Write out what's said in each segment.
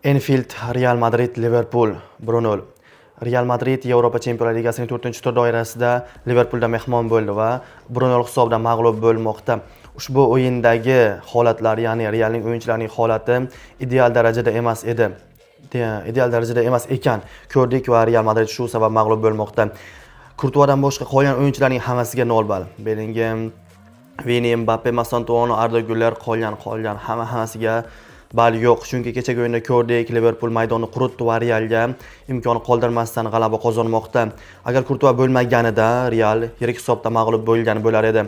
Anfield, Real Madrid, Liverpool 1-0. Real Madrid Yevropa Chempionlar Ligasining 4-tur doirasida Liverpoolda mehmon bo'ldi va 1-0 hisobda mag'lub bo'lmoqda. Ushbu o'yindagi holatlar, ya'ni Realning o'yinchilarining holati ideal darajada emas edi. Ideal darajada emas ekan ko'rdik va Real Madrid shu sabab mag'lub bo'lmoqda. Courtoisdan boshqa qolgan o'yinchilarning hammasiga 0 ball. Bellingham, Vini, Mbappe, Masantuono, Arda Güler qolgan hammasiga ball yo'q. Chunki kechagi o'yinda ko'rdik, Liverpool maydonni quritdi va Realga imkon qoldirmasdan g'alaba qozonmoqda. Agar Courtois bo'lmaganida Real yirik hisobda mag'lub bo'lgan bo'lar edi.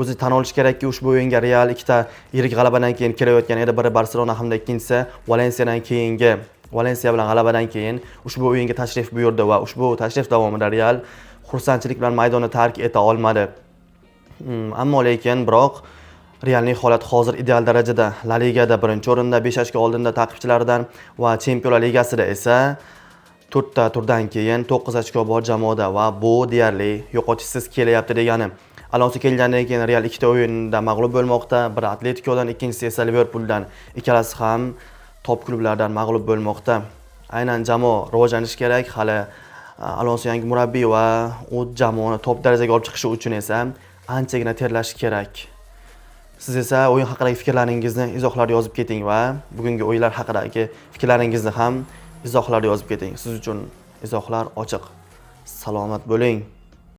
O'zi tan olish kerakki, ushbu o'yinga Real ikkita yirik g'alabadan keyin kelayotgan edi. Biri Barselona hamda ikkinchisi Valensiya bilan g'alabadan keyin ushbu o'yinga tashrif buyurdi va ushbu tashrif davomida Real xursandchilik bilan maydonni tark eta olmadi. Ammo lekin biroq Realning holati hozir ideal darajada. La Ligada 1-o'rinda, 5 ochko oldinda ta'qibchilaridan va Chempionlar Ligasida esa 4 ta turdan keyin 9 ochko bor jamoada va bu deyarli yo'qotishsiz kelyapti degani. Alonso kelgandan keyin Real ikkita o'yinda mag'lub bo'lmoqda. Biri Atleticodan, ikkinchisi esa Liverpooldan. Ikkalasi ham top klublardan mag'lub bo'lmoqda. Aynan jamoa rivojlanishi kerak. Hali Alonso yangi murabbiy va u jamoani top darajaga olib chiqishi uchun esa anchagina terlash kerak. Siz esa o'yin haqidagi fikrlaringizni izohlarda yozib keting va bugungi o'yinlar haqidagi fikrlaringizni ham izohlarda yozib keting. Siz uchun izohlar ochiq. Salomat bo'ling.